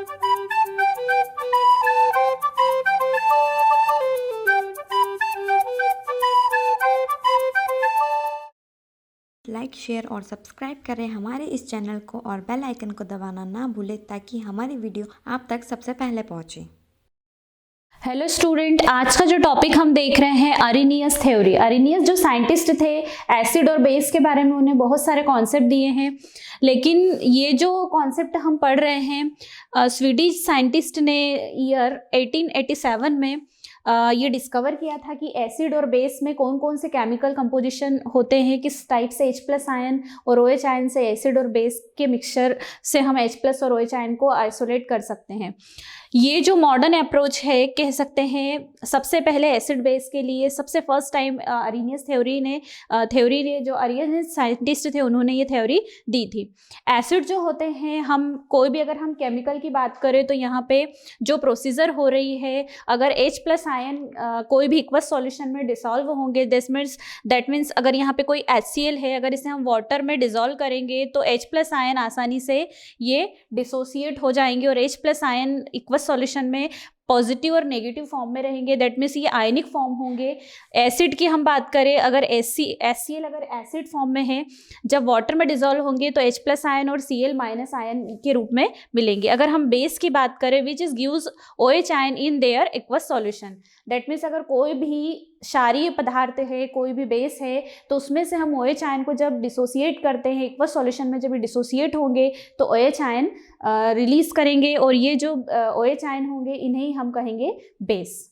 Like, share और subscribe करें हमारे इस चैनल को और बेल आइकन को दबाना ना भूलें ताकि हमारी वीडियो आप तक सबसे पहले पहुंचे। हेलो स्टूडेंट, आज का जो टॉपिक हम देख रहे हैं अरिनियस थ्योरी। अरिनियस जो साइंटिस्ट थे, एसिड और बेस के बारे में उन्हें बहुत सारे कॉन्सेप्ट दिए हैं, लेकिन ये जो कॉन्सेप्ट हम पढ़ रहे हैं स्वीडिश साइंटिस्ट ने ईयर 1887 में ये डिस्कवर किया था कि एसिड और बेस में कौन कौन से केमिकल कंपोजिशन होते हैं, किस टाइप से H+ आयन और OH आयन से एसिड और बेस के मिक्सचर से हम H+ और OH आयन को आइसोलेट कर सकते हैं। ये जो मॉडर्न अप्रोच है, कह सकते हैं सबसे पहले एसिड बेस के लिए सबसे फर्स्ट टाइम अरिनियस थ्योरी ने जो अरिनियस साइंटिस्ट थे उन्होंने ये थ्योरी दी थी। एसिड जो होते हैं, हम कोई भी अगर हम केमिकल की बात करें तो यहाँ पे जो प्रोसीजर हो रही है, अगर H+ आयन कोई भी एक्वस सॉल्यूशन में डिसॉल्व होंगे, दैट मीन्स अगर यहाँ पे कोई HCl है, अगर इसे हम वाटर में डिसॉल्व करेंगे तो H+ आयन आसानी से ये डिसोसिएट हो जाएंगे और H+ आयन एक्वस सॉल्यूशन में पॉजिटिव और नेगेटिव फॉर्म में रहेंगे। दैट मीन्स ये आयनिक फॉर्म होंगे। एसिड की हम बात करें, अगर HCl अगर एसिड फॉर्म में है, जब वाटर में डिसॉल्व होंगे तो H+ आयन और Cl- आयन के रूप में मिलेंगे। अगर हम बेस की बात करें, which is gives OH ion in their aqueous solution. That means अगर कोई भी क्षारीय पदार्थ है, कोई भी बेस है, तो उसमें से हम OH आयन को जब डिसोसिएट करते हैं, एक्वस सॉल्यूशन में जब डिसोसिएट होंगे तो OH आयन रिलीज करेंगे और ये जो OH आयन होंगे इन्हें हम कहेंगे बेस।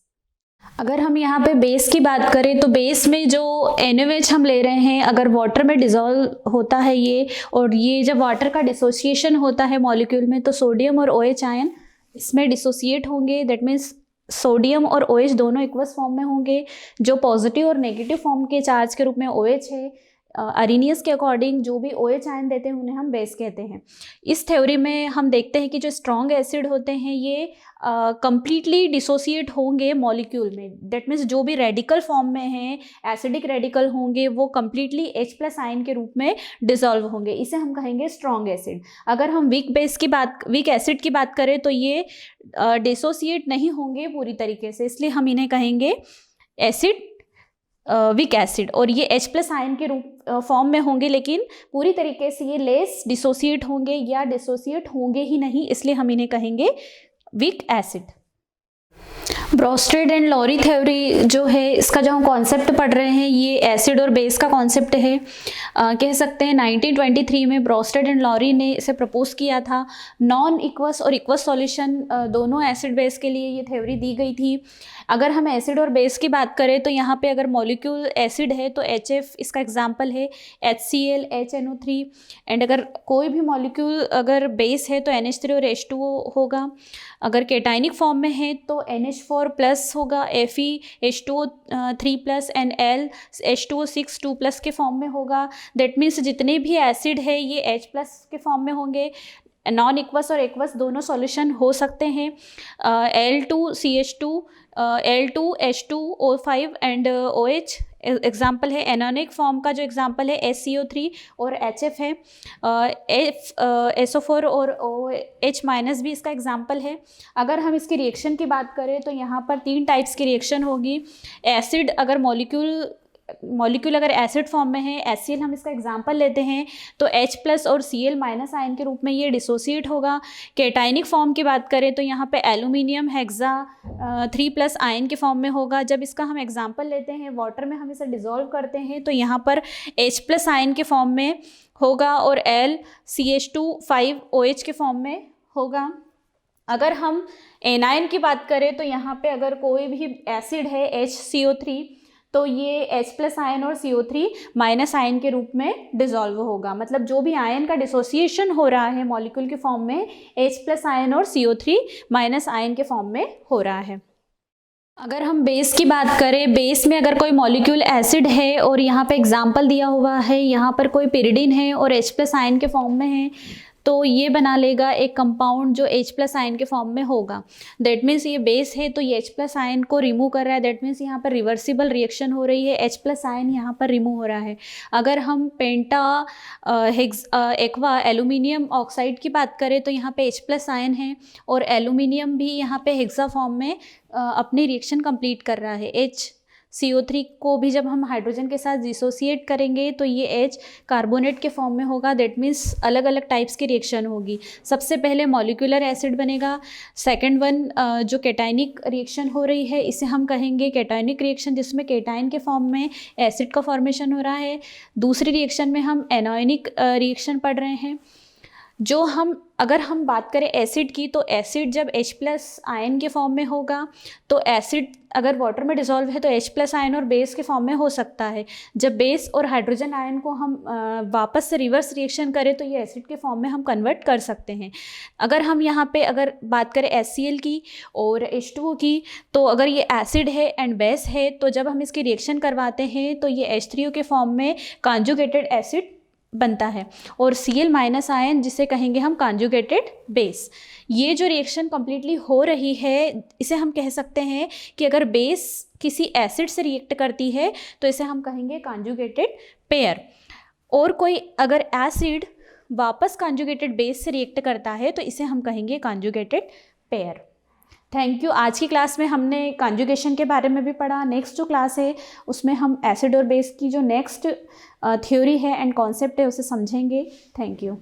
अगर हम यहाँ पे बेस की बात करें तो बेस में जो NaOH हम ले रहे हैं, अगर वाटर में डिसॉल्व होता है ये, और ये जब वाटर का डिसोसिएशन होता है मॉलिक्यूल में, तो सोडियम और OH आयन इसमें डिसोसिएट होंगे। दैट मीन्स सोडियम और OH दोनों इक्वस फॉर्म में होंगे। जो पॉजिटिव और नेगेटिव फॉर्म के चार्ज के रूप में OH है, अरिनियस के अकॉर्डिंग जो भी OH आयन देते हैं उन्हें हम बेस कहते हैं। इस थ्योरी में हम देखते हैं कि जो स्ट्रॉन्ग एसिड होते हैं ये कंप्लीटली डिसोसिएट होंगे मॉलिक्यूल में। दैट मीन्स जो भी रेडिकल फॉर्म में हैं, एसिडिक रेडिकल होंगे, वो कंप्लीटली H+ आयन के रूप में डिसॉल्व होंगे। इसे हम कहेंगे स्ट्रॉन्ग एसिड। अगर हम वीक एसिड की बात करें तो ये डिसोसिएट नहीं होंगे पूरी तरीके से, इसलिए हम इन्हें कहेंगे वीक एसिड। और ये H+ आयन के रूप फॉर्म में होंगे, लेकिन पूरी तरीके से ये लेस डिसोसिएट होंगे या डिसोसिएट होंगे ही नहीं, इसलिए हम इन्हें कहेंगे weak acid. Bronsted and Lowry theory जो है, इसका जो हम कॉन्सेप्ट पढ़ रहे हैं, ये एसिड और बेस का कॉन्सेप्ट है। कह सकते हैं 1923 में ब्रोस्टेड एंड लॉरी ने इसे प्रपोज किया था। नॉन इक्वस और इक्वस सॉल्यूशन दोनों एसिड बेस के लिए ये थ्योरी दी गई थी। अगर हम एसिड और बेस की बात करें तो यहाँ पे अगर मॉलिक्यूल एसिड है तो HF इसका एग्जाम्पल है, HCl, HNO3। एंड अगर कोई भी मॉलिक्यूल अगर बेस है तो NH3 और H2O होगा। अगर केटाइनिक फॉर्म में है तो NH4+ होगा, Fe H2O3+ and L H2O6 2+ के फॉर्म में होगा। दैट मीन्स जितने भी एसिड है ये H+ के फॉर्म में होंगे। नॉन इक्वस और एक्वस दोनों सॉल्यूशन हो सकते हैं। L2CH2, L2H2O5 and OH example है। एनोनिक फॉर्म का जो एग्जाम्पल है SCO3 और HF है। SO4 और OH- भी इसका एग्जाम्पल है। अगर हम इसकी रिएक्शन की बात करें तो यहाँ पर 3 टाइप्स की रिएक्शन होगी। एसिड अगर मॉलिक्यूल अगर एसिड फॉर्म में है, HCl हम इसका एग्जांपल लेते हैं, तो H+ और Cl- आयन के रूप में ये डिसोसिएट होगा। केटाइनिक फॉर्म की बात करें तो यहाँ पे एल्यूमिनियम हेक्सा 3+ आयन के फॉर्म में होगा। जब इसका हम एग्जांपल लेते हैं, वाटर में हम इसे डिसॉल्व करते हैं तो यहाँ पर H+ आयन के फॉर्म में होगा और LCH2 5OH के फॉर्म में होगा। अगर हम एनायन की बात करें तो यहाँ पे अगर कोई भी एसिड है HCO3, तो ये H+ आयन और CO3- आयन के रूप में डिसॉल्व होगा। मतलब जो भी आयन का डिसोसिएशन हो रहा है मॉलिक्यूल के फॉर्म में, H+ आयन और CO3- आयन के फॉर्म में हो रहा है। अगर हम बेस की बात करें, बेस में अगर कोई मॉलिक्यूल एसिड है और यहाँ पे एग्जाम्पल दिया हुआ है, यहाँ पर कोई पिरिडिन है और H+ आयन के फॉर्म में है, तो ये बना लेगा एक कंपाउंड जो H+ आयन के फॉर्म में होगा। दैट मीन्स ये बेस है तो ये H+ आयन को रिमूव कर रहा है, दैट मीन्स यहाँ पर रिवर्सिबल रिएक्शन हो रही है, H+ आयन यहाँ पर रिमूव हो रहा है। अगर हम पेंटा एक्वा एल्यूमिनियम ऑक्साइड की बात करें तो यहाँ पे H+ आयन है और एल्यूमिनियम भी यहाँ पे हेक्सा फॉर्म में अपनी रिएक्शन कंप्लीट कर रहा है। HCO3 को भी जब हम हाइड्रोजन के साथ डिसोसिएट करेंगे तो ये H कार्बोनेट के फॉर्म में होगा, दैट मीन्स अलग अलग टाइप्स की रिएक्शन होगी। सबसे पहले मॉलिक्यूलर एसिड बनेगा, सेकंड वन जो केटाइनिक रिएक्शन हो रही है इसे हम कहेंगे केटाइनिक रिएक्शन, जिसमें केटाइन के फॉर्म में एसिड का फॉर्मेशन हो रहा है। दूसरी रिएक्शन में हम एनोनिक रिएक्शन पढ़ रहे हैं। जो अगर हम बात करें एसिड की, तो एसिड जब H+ आयन के फॉर्म में होगा तो एसिड अगर वाटर में डिसॉल्व है तो H+ आयन और बेस के फॉर्म में हो सकता है। जब बेस और हाइड्रोजन आयन को हम वापस से रिवर्स रिएक्शन करें तो ये एसिड के फॉर्म में हम कन्वर्ट कर सकते हैं। अगर हम यहाँ पे अगर बात करें HCl की और H2O की, तो अगर ये एसिड है एंड बेस है तो जब हम इसकी रिएक्शन करवाते हैं तो ये H3O के फॉर्म में कॉन्जुगेटेड एसिड बनता है, और Cl- आयन जिसे कहेंगे हम कॉन्जुगेटेड बेस। ये जो रिएक्शन कम्प्लीटली हो रही है इसे हम कह सकते हैं कि अगर बेस किसी एसिड से रिएक्ट करती है तो इसे हम कहेंगे कॉन्जुगेटेड पेयर, और कोई अगर एसिड वापस कॉन्जुगेटेड बेस से रिएक्ट करता है तो इसे हम कहेंगे कॉन्जुगेटेड पेयर। Thank you. आज की क्लास में हमने कॉन्जुगेशन के बारे में भी पढ़ा। नेक्स्ट जो क्लास है उसमें हम एसिड और बेस की जो नेक्स्ट थ्योरी है एंड कॉन्सेप्ट है उसे समझेंगे। Thank you.